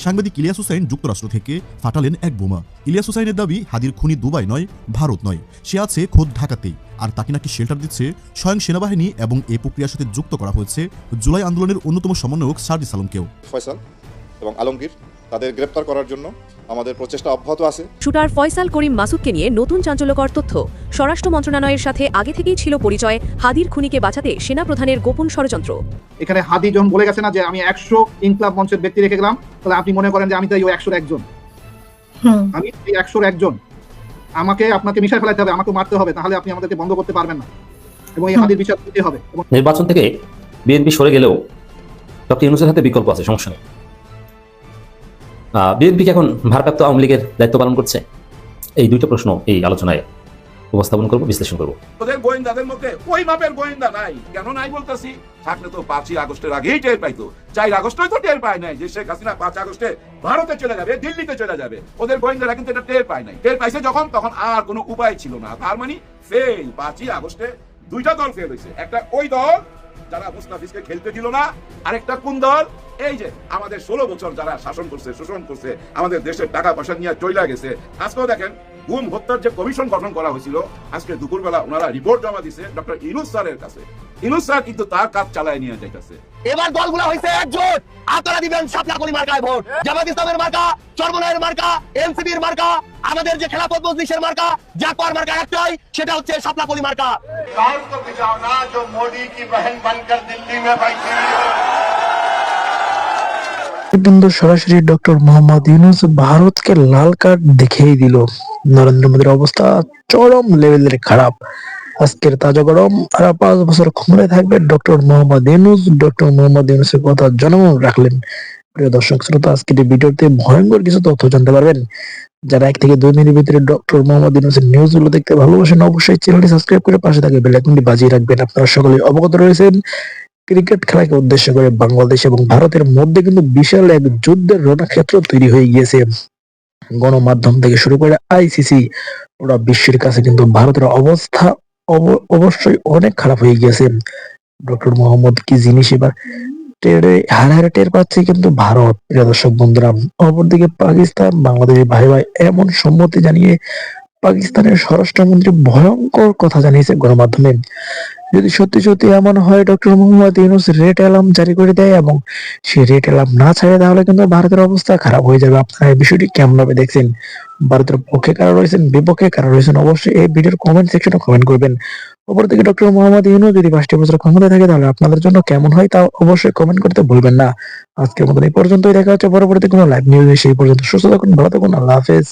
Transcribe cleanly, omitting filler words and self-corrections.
সাংবাদিক ইলিয়াস হুসাইন যুক্তরাষ্ট্র থেকে ফাটালেন এক বোমা। ইলিয়াস হুসাইনের দাবি, হাদির খুনি দুবাই নয়, ভারত নয়, সে আছে খোদ ঢাকাতেই। আর তাকে নাকি শেল্টার দিচ্ছে স্বয়ং সেনাবাহিনী, এবং এই প্রক্রিয়ার সাথে যুক্ত করা হয়েছে জুলাই আন্দোলনের অন্যতম সমন্বয়ক সার্জিস আলমকেও। ফয়সাল এবং আলমগীর তাদের গ্রেপ্তার করার জন্য আমাদের প্রচেষ্টা অব্যাহত আছে। শুটার ফয়সাল করিম মাসুদকে নিয়ে নতুন চাঞ্চল্যকর তথ্য। স্বরাষ্ট্র মন্ত্রণালয়ের সাথে আগে থেকেই ছিল পরিচয় হাদির খুনিকে বাঁচাতে সেনা প্রধানের গোপন ষড়যন্ত্র। এখানে হাদি যখন বলে গেছে না যে আমি 100 ইনকলাব মঞ্চের ব্যক্তি রেখে গেলাম, তাহলে আপনি মনে করেন যে আমি তো এই 100 একজন, আমি এই 100 একজন। আমাকে আপনাকে মিশাই ফেলাতে হবে, আমাকে মারতে হবে, তাহলে আপনি আমাদেরকে বন্ধ করতে পারবেন না, এবং এই হাদির বিচার করতে হবে। নির্বাচন থেকে বিএনপি সরে গেলেও ডক্টর ইউনূসের হাতে বিকল্প আছে, সমস্যা নেই। বিএনপি এখন ভারপ্রাপ্ত আওয়ামী লীগের দায়িত্ব পালন করছে? এই দুইটা প্রশ্ন এই আলোচনায় উপস্থাপন করব, বিশ্লেষণ করব। ওদের গোয়েন্দাদের মধ্যে ওই মাপের গোয়েন্দা নাই। কেন নাই বলতেছি? থাকলে তো 5ই আগস্টের আগেই টের পাইতো। 4 আগস্টই তো টের পায় নাই যে শেখ হাসিনা 5 আগস্টে ভারতে চলে যাবে, দিল্লিতে চলে যাবে। ওদের গোয়েন্দারা কিন্তু এটা টের পায় নাই। টের পাইছে যখন, তখন আর কোনো উপায় ছিল না। তার মানে ফেল। 5ই আগস্টে দুইটা দল ফেল হয়েছে। একটা ওই দল যারা মুস্তাফিজকে খেলতে দিল না, আরেকটা কোন দল? এই যে আমাদের 16 বছর যারা শাসন করছে, শোষণ করছে, আমাদের দেশের টাকা পয়সা নিয়ে চইলা গেছে। আজকেও দেখেন গুম হত্যার যে কমিশন গঠন করা হয়েছিল, আজকে দুপুরবেলা ওনারা রিপোর্ট জমা দিছে ডক্টর ইউনূস স্যারের কাছে। ইউনূস স্যার কিন্তু তার কাজ চালায় নিয়ে যাইতেছে। এবার দলগুলো হইছে একজোট। আপনারা দিবেন শাপলা কলি মার্কায় ভোট। জামাত ইসলামের মার্কা, চরমনায়ের মার্কা, এনসিপির মার্কা, আমাদের যে খেলাফত মজলিসের মার্কা, জাকওয়ার মার্কা একটাই, সেটা হচ্ছে শাপলা কলি মার্কা। काल को बिछाना जो मोदी की बहन बनकर दिल्ली में बैठी हुई है। কিন্তু সরাসরি ডক্টর মোহাম্মদ ইউনূস ভারতকে লাল কার্ড দেখিয়ে দিল। নরেন্দ্র মোদীর অবস্থা চরম লেভেলের খারাপ। আজকের তাজা গরম, আর 5 বছর ক্ষমতায় থাকবে ডক্টর মোহাম্মদ ইউনূস। ডক্টর মোহাম্মদ ইউনূসের কথা জনমন রাখলেন। প্রিয় দর্শক শ্রোতা, আজকের এই ভিডিওতে ভয়ঙ্কর কিছু তথ্য জানতে পারবেন। যারা 1 থেকে 2 মিনিটের ভিতরে ডক্টর মোহাম্মদ ইউনূসের নিউজগুলো দেখতে ভালোবাসেন, অবশ্যই চ্যানেলটি সাবস্ক্রাইব করে পাশে থাকা বেল আইকনটি বাজিয়ে রাখবেন। আপনারা সকলে অবগত রয়েছেন, ক্রিকেট খেলাকে উদ্দেশ্য করে বাংলাদেশ এবং ভারতের মধ্যে কিন্তু বিশাল এক যুদ্ধের রণক্ষেত্র তৈরি হয়ে গিয়েছে। গণমাধ্যম থেকে শুরু করে আইসিসি, পুরো বিশ্বের কাছে কিন্তু ভারতের অবস্থা অবশ্যই অনেক খারাপ হয়ে গিয়েছে। ডক্টর মোহাম্মদ কি জিনিস এবার হারে টের পাচ্ছে কিন্তু ভারত। প্রিয় দর্শক বন্ধুরা, অপরদিকে পাকিস্তান বাংলাদেশের ভাই ভাই এমন সম্মতি জানিয়ে পাকিস্তানের স্বরাষ্ট্রমন্ত্রী ভয়ঙ্কর কথা জানিয়েছে গণমাধ্যমে। যদি সত্যি সত্যি এমন হয় doctor Mohammad Yunus red alarm জারি করে দেয় এবং সে রেড অ্যালার্ম না ছাড়ে, তাহলে কিন্তু ভারতের অবস্থা খারাপ হয়ে যাবে। আপনারা এই বিষয়টি কেমন ভাবে দেখছেন? ভারতের পক্ষে কারা রয়েছেন, বিপক্ষে কারা রয়েছেন, অবশ্যই এই ভিডিওর কমেন্ট সেকশনে কমেন্ট করবেন। অপরদিকে ডক্টর মোহাম্মদ ইউনূস যদি 5টি বছর ক্ষমতায় থাকে, তাহলে আপনাদের জন্য কেমন হয় তা অবশ্যই কমেন্ট করতে ভুলবেন না। আজকের মতন এই পর্যন্তই, দেখা হচ্ছে পরবর্তী কোনো লাইভ নিউজে। সেই পর্যন্ত সুস্থ থাকুন, ভালো থাকুন, আল্লাহ হাফেজ।